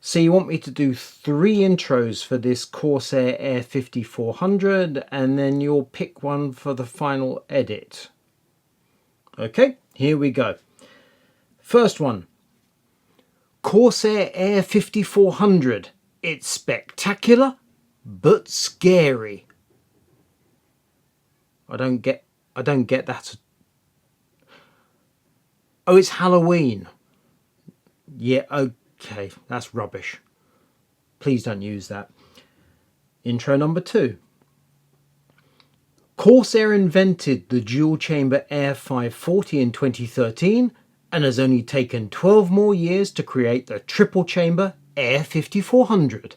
So you want me to do 3 intros for this Corsair Air 5400 and then you'll pick one for the final edit. Okay, here we go. First one. Corsair Air 5400. It's spectacular but scary. I don't get that. Oh, it's Halloween. Yeah, okay, that's rubbish. Please don't use that. Intro number 2. Corsair invented the dual chamber Air 540 in 2013 and has only taken 12 more years to create the triple chamber Air 5400.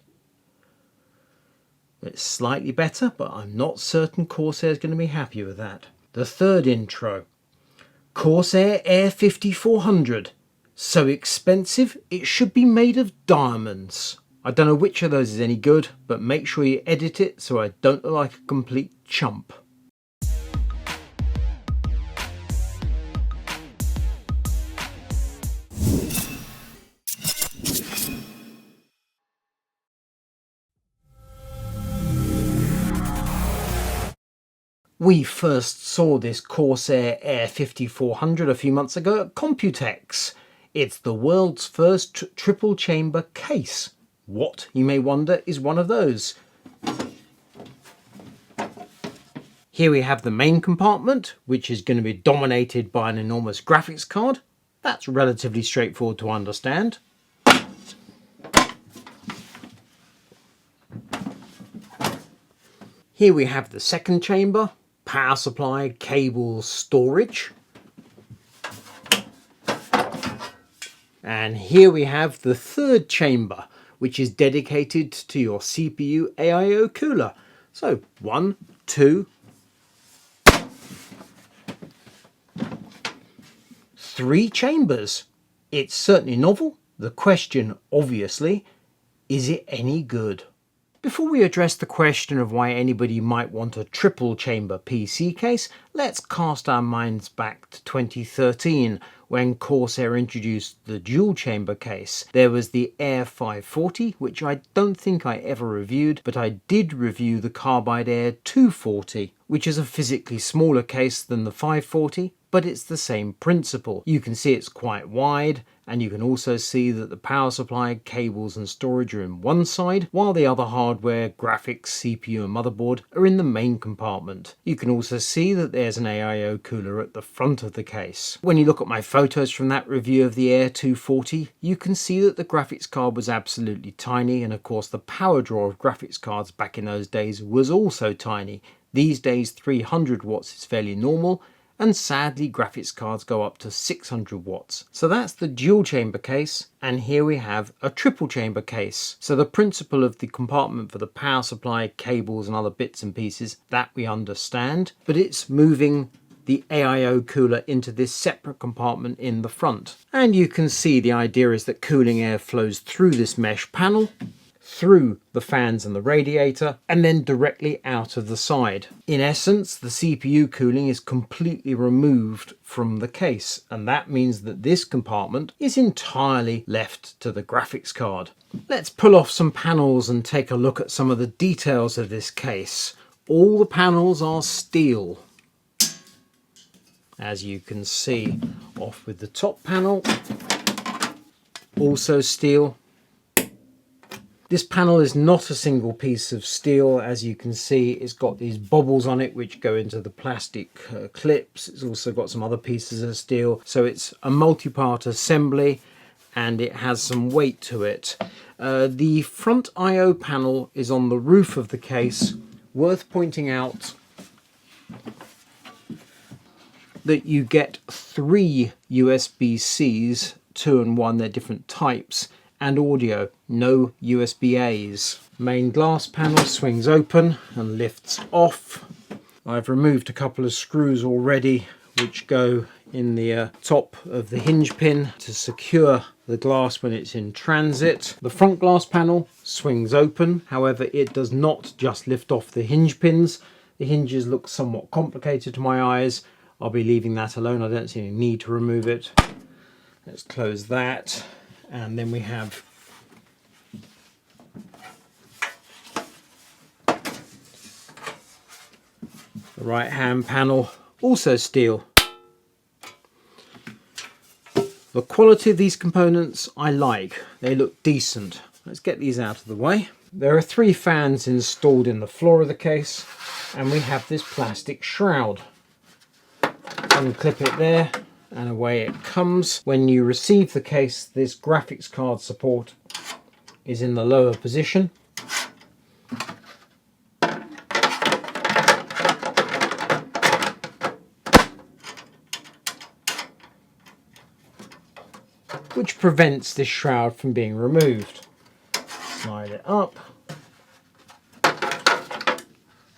It's slightly better, but I'm not certain Corsair is going to be happy with that. The third intro. Corsair Air 5400. So expensive, it should be made of diamonds. I don't know which of those is any good, but make sure you edit it so I don't look like a complete chump. We first saw this Corsair Air 5400 a few months ago at Computex. It's the world's first triple chamber case. What, you may wonder, is one of those? Here we have the main compartment, which is going to be dominated by an enormous graphics card. That's relatively straightforward to understand. Here we have the second chamber. Power supply, cables, storage. And here we have the third chamber, which is dedicated to your CPU iCUE cooler. So 1, 2, 3 chambers. It's certainly novel. The question, obviously, is it any good? Before we address the question of why anybody might want a triple chamber PC case, let's cast our minds back to 2013 when Corsair introduced the dual chamber case. There was the Air 540, which I don't think I ever reviewed, but I did review the Carbide Air 240, which is a physically smaller case than the 540, but it's the same principle. You can see it's quite wide, and you can also see that the power supply, cables and storage are in one side, while the other hardware, graphics, CPU and motherboard are in the main compartment. You can also see that there's an iCUE cooler at the front of the case. When you look at my photos from that review of the Air 240, you can see that the graphics card was absolutely tiny, and of course the power draw of graphics cards back in those days was also tiny. These days 300 watts is fairly normal, and sadly graphics cards go up to 600 watts. So that's the dual chamber case, and here we have a triple chamber case. So the principle of the compartment for the power supply, cables and other bits and pieces, that we understand, but it's moving the iCUE cooler into this separate compartment in the front. And you can see the idea is that cooling air flows through this mesh panel, through the fans and the radiator, and then directly out of the side. In essence, the CPU cooling is completely removed from the case, and that means that this compartment is entirely left to the graphics card. Let's pull off some panels and take a look at some of the details of this case. All the panels are steel, as you can see. Off with the top panel, also steel. This panel is not a single piece of steel. As you can see, it's got these bobbles on it which go into the plastic clips. It's also got some other pieces of steel. So it's a multi-part assembly and it has some weight to it. The front I/O panel is on the roof of the case. Worth pointing out that you get 3 USB-Cs, 2 and 1, they're different types, and audio, no USB-A's. Main glass panel swings open and lifts off. I've removed a couple of screws already which go in the top of the hinge pin to secure the glass when it's in transit. The front glass panel swings open, however it does not just lift off the hinge pins. The hinges look somewhat complicated to my eyes. I'll be leaving that alone, I don't see any need to remove it. Let's close that. And then we have The right hand panel, also steel. The quality of these components I like. They look decent. Let's get these out of the way. There are 3 fans installed in the floor of the case, and we have this plastic shroud. Unclip it there, and away it comes. When you receive the case, this graphics card support is in the lower position. Which prevents this shroud from being removed. Slide it up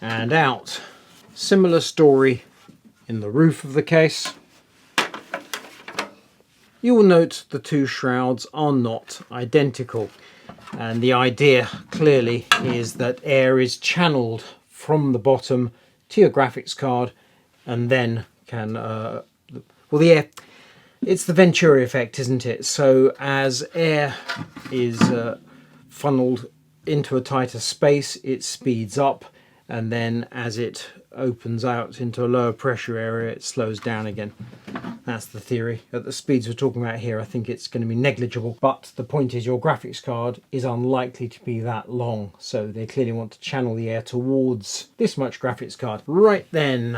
and out. Similar story in the roof of the case. You will note the 2 shrouds are not identical, and the idea clearly is that air is channeled from the bottom to your graphics card, and then can the air, it's the Venturi effect, isn't it? So as air is funneled into a tighter space, it speeds up, and then as it opens out into a lower pressure area, it slows down again. That's the theory. At the speeds we're talking about here, I think it's going to be negligible, but the point is your graphics card is unlikely to be that long, so they clearly want to channel the air towards this much graphics card. Right then,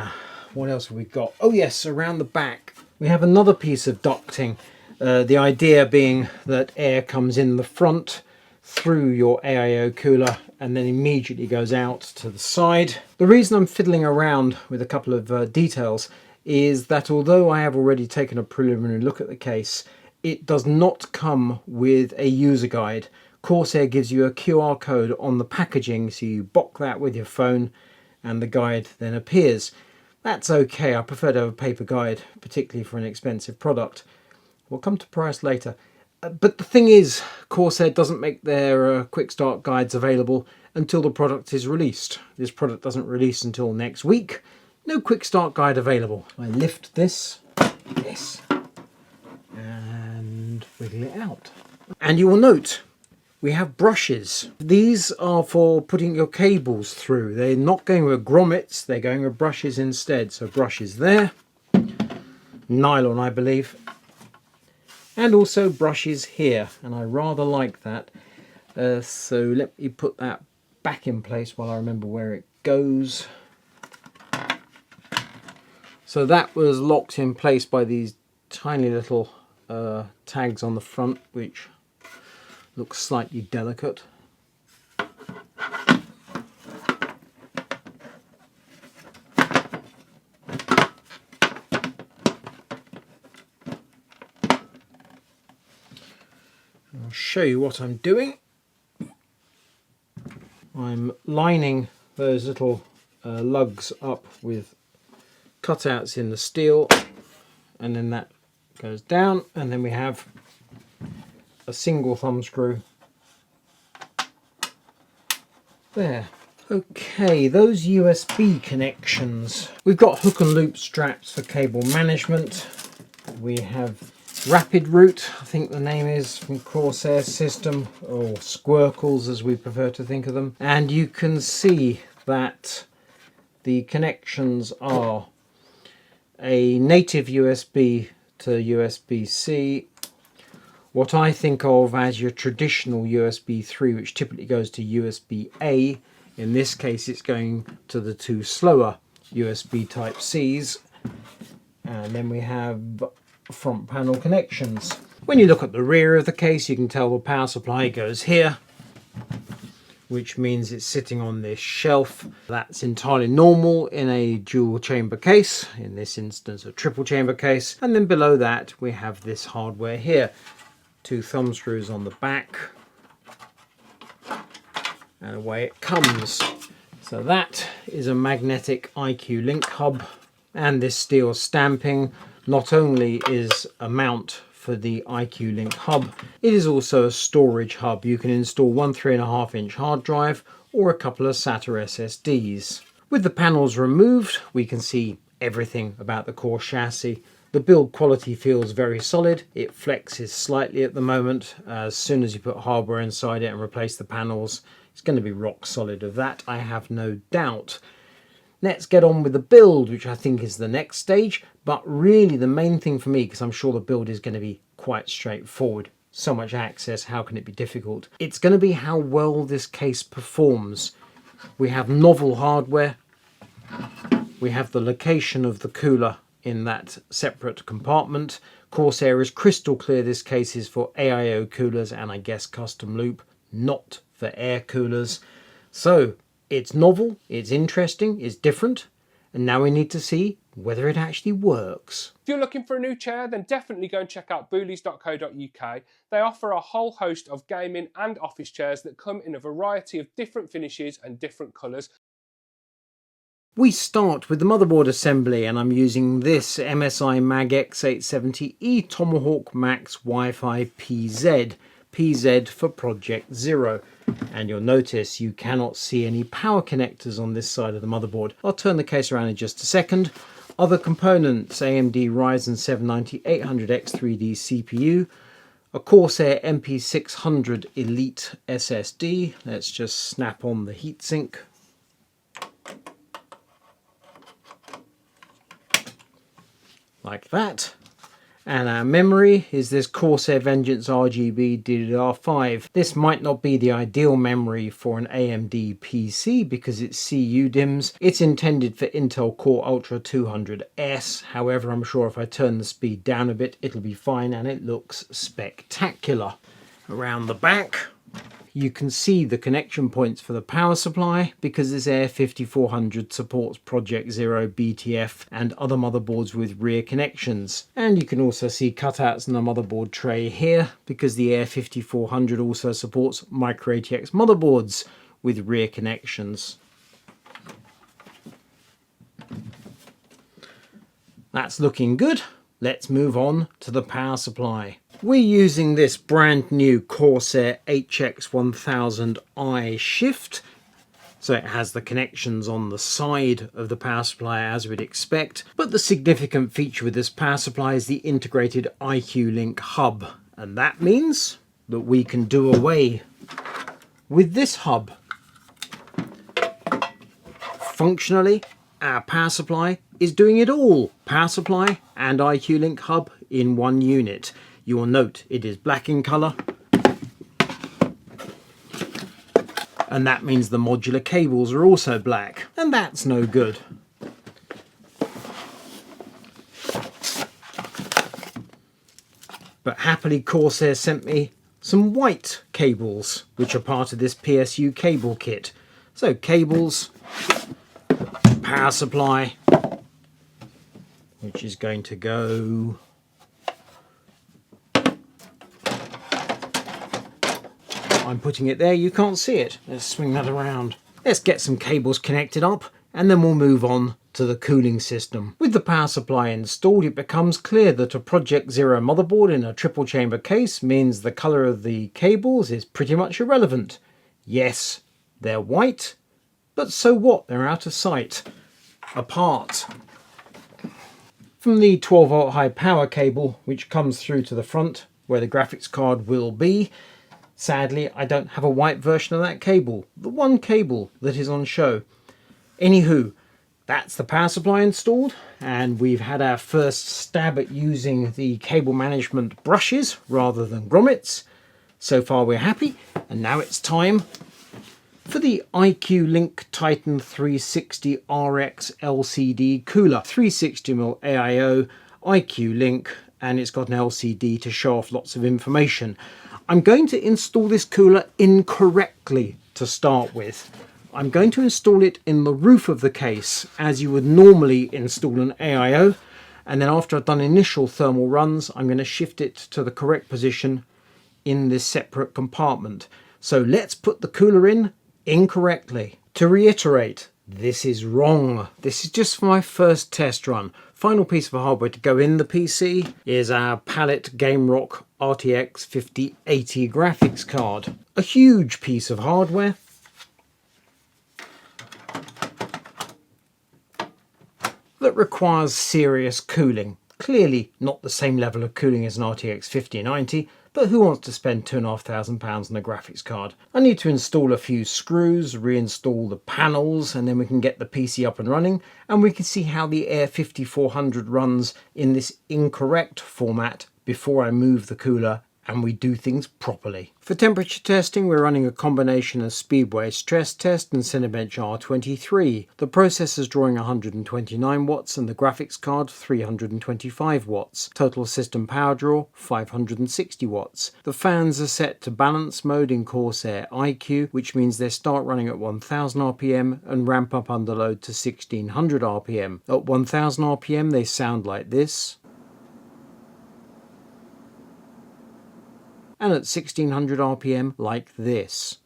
what else have we got? Oh yes, around the back we have another piece of ducting, the idea being that air comes in the front through your AIO cooler and then immediately goes out to the side. The reason I'm fiddling around with a couple of details is that although I have already taken a preliminary look at the case, it does not come with a user guide. Corsair gives you a QR code on the packaging, so you bock that with your phone and the guide then appears. That's okay, I prefer to have a paper guide, particularly for an expensive product. We'll come to price later. But the thing is, Corsair doesn't make their quick start guides available until the product is released. This product doesn't release until next week. No quick start guide available. I lift this, and wiggle it out. And you will note we have brushes. These are for putting your cables through. They're not going with grommets, they're going with brushes instead. So brushes there, nylon I believe, and also brushes here, and I rather like that. So let me put that back in place while I remember where it goes. So that was locked in place by these tiny little tags on the front, which looks slightly delicate. I'll show you what I'm doing. I'm lining those little lugs up with cutouts in the steel, and then that goes down, and then we have a single thumb screw there. Okay, those USB connections. We've got hook and loop straps for cable management. We have Rapid Route, I think the name is, from Corsair system, or Squircles as we prefer to think of them. And you can see that the connections are a native USB to USB-C, what I think of as your traditional USB 3, which typically goes to USB-A. In this case it's going to the 2 slower USB type Cs, and then we have front panel connections. When you look at the rear of the case, you can tell the power supply goes here, which means it's sitting on this shelf. That's entirely normal in a dual chamber case, in this instance a triple chamber case. And then below that we have this hardware here. 2 thumb screws on the back, and away it comes. So that is a magnetic iCUE link hub, and this steel stamping not only is a mount for the iCUE link hub, it is also a storage hub. You can install one 3.5-inch hard drive or a couple of SATA SSDs. With the panels removed, we can see everything about the core chassis. The build quality feels very solid. It flexes slightly at the moment. As soon as you put hardware inside it and replace the panels, it's going to be rock solid. Of that I have no doubt. Let's get on with the build, which I think is the next stage, but really the main thing for me, because I'm sure the build is going to be quite straightforward. So much access, how can it be difficult? It's going to be how well this case performs. We have novel hardware. We have the location of the cooler in that separate compartment. Corsair is crystal clear this case is for AIO coolers and I guess custom loop, not for air coolers. So it's novel, it's interesting, it's different, and now we need to see whether it actually works. If you're looking for a new chair, then definitely go and check out boolies.co.uk. They offer a whole host of gaming and office chairs that come in a variety of different finishes and different colours. We start with the motherboard assembly, and I'm using this MSI Mag X870E Tomahawk Max Wi-Fi PZ. PZ for Project Zero. And you'll notice you cannot see any power connectors on this side of the motherboard. I'll turn the case around in just a second. Other components: AMD Ryzen 7 9800X 3D CPU, a Corsair MP600 Elite SSD. Let's just snap on the heatsink. Like that. And our memory is this Corsair Vengeance RGB DDR5. This might not be the ideal memory for an AMD PC because it's CU DIMMs. It's intended for Intel Core Ultra 200S. However, I'm sure if I turn the speed down a bit, it'll be fine, and it looks spectacular. Around the back, you can see the connection points for the power supply because this Air 5400 supports Project Zero, BTF and other motherboards with rear connections. And you can also see cutouts in the motherboard tray here because the Air 5400 also supports Micro ATX motherboards with rear connections. That's looking good. Let's move on to the power supply. We're using this brand new Corsair HX1000i Shift. So it has the connections on the side of the power supply as we'd expect. But the significant feature with this power supply is the integrated iCUE Link hub. And that means that we can do away with this hub. Functionally, our power supply is doing it all. Power supply and iCUE Link hub in one unit. You will note it is black in colour, and that means the modular cables are also black, and that's no good. But happily Corsair sent me some white cables, which are part of this PSU cable kit. So cables, power supply, which is going to go I'm putting it there, you can't see it. Let's swing that around. Let's get some cables connected up and then we'll move on to the cooling system. With the power supply installed, it becomes clear that a Project Zero motherboard in a triple chamber case means the colour of the cables is pretty much irrelevant. Yes, they're white, but so what? They're out of sight. Apart from the 12 volt high power cable, which comes through to the front where the graphics card will be, sadly, I don't have a white version of that cable, the one cable that is on show. Anywho, that's the power supply installed, and we've had our first stab at using the cable management brushes rather than grommets. So far we're happy, and now it's time for the iCUE Link Titan 360 RX LCD cooler. 360mm AIO, iCUE Link, and it's got an LCD to show off lots of information. I'm going to install this cooler incorrectly to start with. I'm going to install it in the roof of the case as you would normally install an AIO, and then after I've done initial thermal runs, I'm going to shift it to the correct position in this separate compartment. So let's put the cooler in incorrectly. To reiterate, this is wrong. This is just for my first test run. Final piece of hardware to go in the PC is our Palette GameRock RTX 5080 graphics card. A huge piece of hardware. That requires serious cooling. Clearly not the same level of cooling as an RTX 5090, but who wants to spend £2,500 on a graphics card? I need to install a few screws, reinstall the panels, and then we can get the PC up and running, and we can see how the Air 5400 runs in this incorrect format before I move the cooler and we do things properly. For temperature testing, we're running a combination of Speedway stress test and Cinebench R23. The processor's drawing 129 watts and the graphics card 325 watts. Total system power draw 560 watts. The fans are set to balance mode in Corsair iCUE, which means they start running at 1000 RPM and ramp up under load to 1600 RPM. At 1000 RPM they sound like this. And at 1600 RPM like this.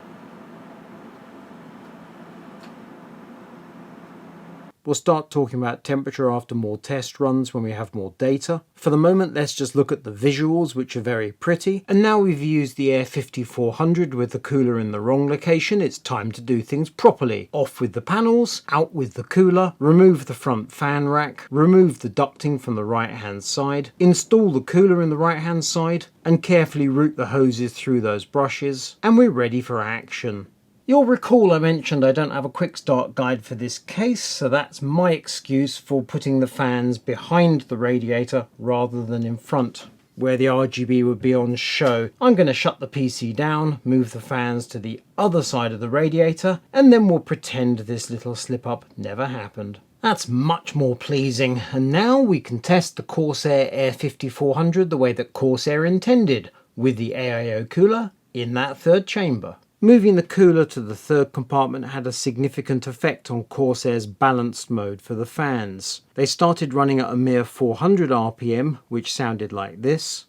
We'll start talking about temperature after more test runs when we have more data. For the moment, let's just look at the visuals, which are very pretty. And now we've used the Air 5400 with the cooler in the wrong location, it's time to do things properly. Off with the panels, out with the cooler, remove the front fan rack, remove the ducting from the right hand side, install the cooler in the right hand side, and carefully route the hoses through those brushes, and we're ready for action. You'll recall I mentioned I don't have a quick start guide for this case, so that's my excuse for putting the fans behind the radiator rather than in front, where the RGB would be on show. I'm going to shut the PC down, move the fans to the other side of the radiator, and then we'll pretend this little slip up never happened. That's much more pleasing, and now we can test the Corsair Air 5400 the way that Corsair intended, with the AIO cooler in that third chamber. Moving the cooler to the third compartment had a significant effect on Corsair's balanced mode for the fans. They started running at a mere 400 RPM, which sounded like this.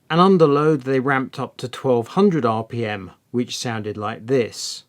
And under load they ramped up to 1200 RPM, which sounded like this.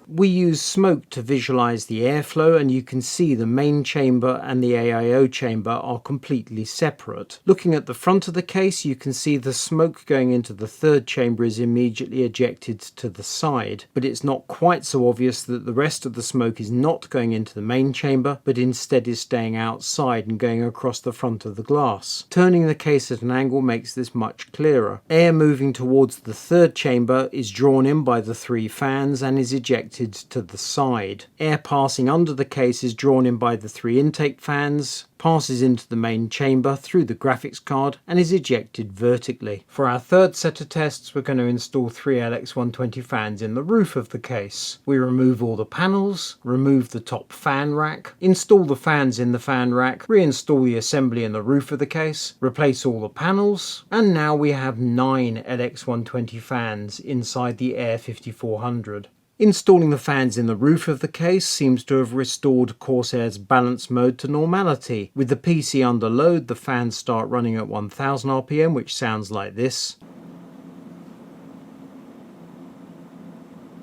We use smoke to visualize the airflow, and you can see the main chamber and the AIO chamber are completely separate. Looking at the front of the case, you can see the smoke going into the third chamber is immediately ejected to the side, but it's not quite so obvious that the rest of the smoke is not going into the main chamber, but instead is staying outside and going across the front of the glass. Turning the case at an angle makes this much clearer. Air moving towards the third chamber is drawn in by the three fans and is ejected to the side. Air passing under the case is drawn in by the three intake fans, passes into the main chamber through the graphics card and is ejected vertically. For our third set of tests, we're going to install three LX120 fans in the roof of the case. We remove all the panels, remove the top fan rack, install the fans in the fan rack, reinstall the assembly in the roof of the case, replace all the panels, and now we have 9 LX120 fans inside the Air 5400. Installing the fans in the roof of the case seems to have restored Corsair's balance mode to normality. With the PC under load, the fans start running at 1000 RPM, which sounds like this.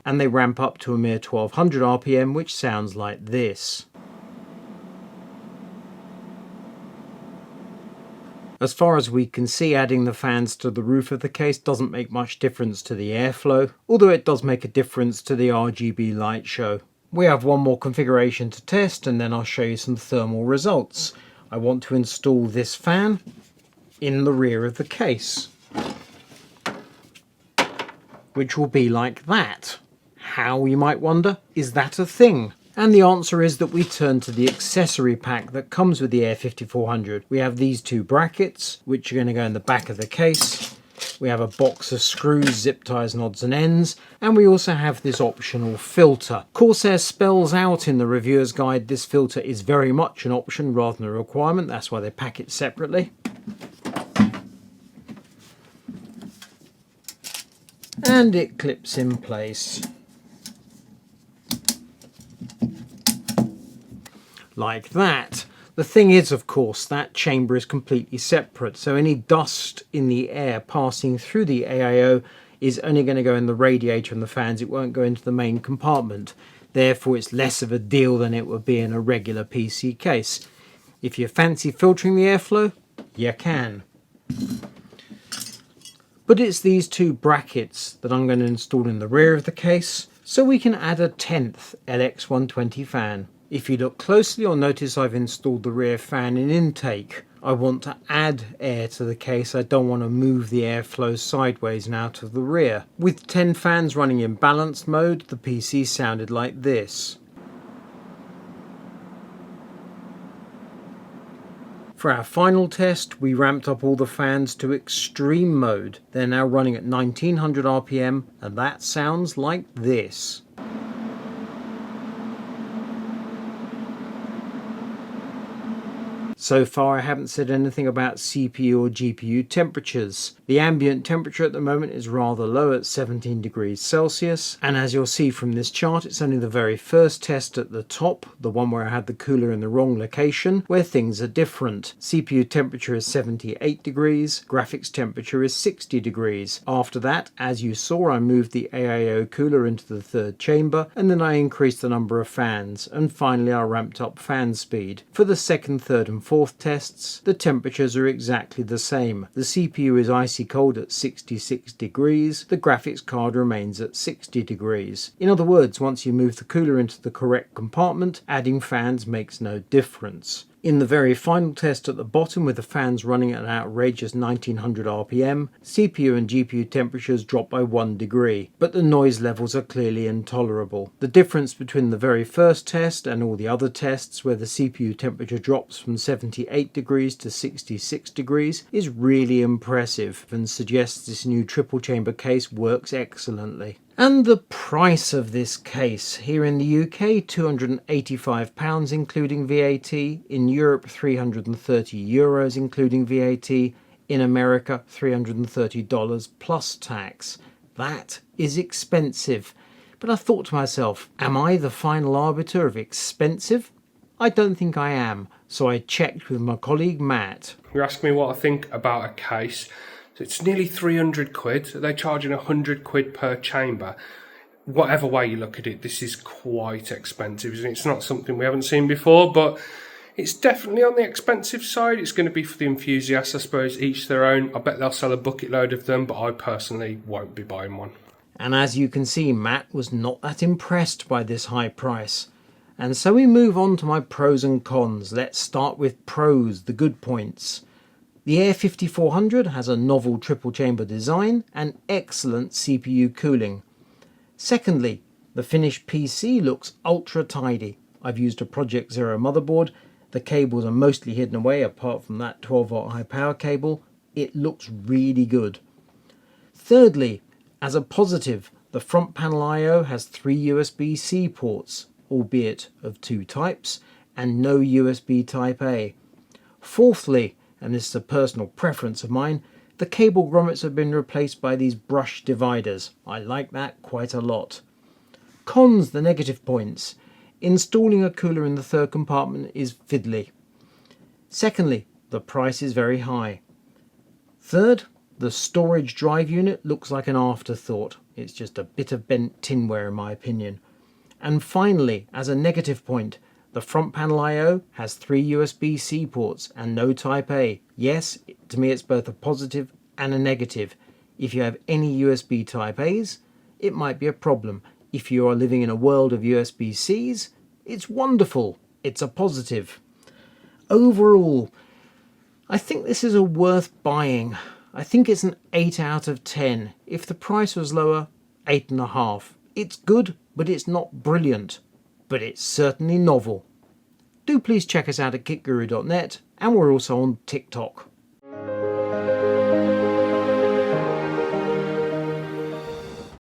And they ramp up to a mere 1200 RPM, which sounds like this. As far as we can see, adding the fans to the roof of the case doesn't make much difference to the airflow, although it does make a difference to the RGB light show. We have one more configuration to test and then I'll show you some thermal results. I want to install this fan in the rear of the case, which will be like that. How, you might wonder? Is that a thing? And the answer is that we turn to the accessory pack that comes with the Air 5400. We have these two brackets, which are going to go in the back of the case. We have a box of screws, zip ties and odds and ends. And we also have this optional filter. Corsair spells out in the reviewer's guide this filter is very much an option rather than a requirement. That's why they pack it separately. And it clips in place. Like that. The thing is, of course, that chamber is completely separate, so any dust in the air passing through the AIO is only going to go in the radiator and the fans. It won't go into the main compartment. Therefore, it's less of a deal than it would be in a regular PC case. If you fancy filtering the airflow, you can. But it's these two brackets that I'm going to install in the rear of the case, So we can add a 10th LX120 fan. If you look closely, you'll notice I've installed the rear fan in intake. I want to add air to the case. I don't want to move the airflow sideways and out of the rear. With 10 fans running in balanced mode, the PC sounded like this. For our final test, we ramped up all the fans to extreme mode. They're now running at 1900 RPM, and that sounds like this. So far I haven't said anything about CPU or GPU temperatures. The ambient temperature at the moment is rather low at 17 degrees Celsius, and as you'll see from this chart, it's only the very first test at the top, the one where I had the cooler in the wrong location, where things are different. CPU temperature is 78 degrees, graphics temperature is 60 degrees. After that, as you saw, I moved the AIO cooler into the third chamber, and then I increased the number of fans, and finally I ramped up fan speed. For the second, third and fourth tests, the temperatures are exactly the same. The CPU is icy cold at 66 degrees, the graphics card remains at 60 degrees. In other words, once you move the cooler into the correct compartment, adding fans makes no difference. In the very final test at the bottom, with the fans running at an outrageous 1900 RPM, CPU and GPU temperatures drop by 1 degree, but the noise levels are clearly intolerable. The difference between the very first test and all the other tests, where the CPU temperature drops from 78 degrees to 66 degrees, is really impressive and suggests this new triple chamber case works excellently. And the price of this case: here in the UK, £285 including VAT, in Europe €330 including VAT, in America $330 plus tax. That is expensive. But I thought to myself, am I the final arbiter of expensive? I don't think I am, so I checked with my colleague Matt. You're asking me what I think about a case. So it's nearly 300 quid. They're charging 100 quid per chamber. Whatever way you look at it, this is quite expensive. It's not something we haven't seen before, but it's definitely on the expensive side. It's going to be for the enthusiasts, I suppose, each their own. I bet they'll sell a bucket load of them, but I personally won't be buying one. And as you can see, Matt was not that impressed by this high price. And so we move on to my pros and cons. Let's start with pros, the good points. The Air 5400 has a novel triple chamber design and excellent CPU cooling. Secondly, the finished PC looks ultra tidy. I've used a Project Zero motherboard. The cables are mostly hidden away apart from that 12-volt high power cable. It looks really good. Thirdly, as a positive, the front panel I/O has 3 USB-C ports, albeit of 2 types, and no USB Type-A. Fourthly, and this is a personal preference of mine, the cable grommets have been replaced by these brush dividers. I like that quite a lot. Cons, the negative points. Installing a cooler in the third compartment is fiddly. Secondly, the price is very high. Third, the storage drive unit looks like an afterthought. It's just a bit of bent tinware in my opinion. And finally, as a negative point, the front panel I/O has 3 USB-C ports and no Type-A. Yes, to me it's both a positive and a negative. If you have any USB Type-A's, it might be a problem. If you are living in a world of USB-C's, it's wonderful. It's a positive. Overall, I think this is a worth buying. I think it's an 8 out of 10. If the price was lower, 8.5. It's good, but it's not brilliant. But it's certainly novel. Do please check us out at KitGuruTech, and we're also on TikTok.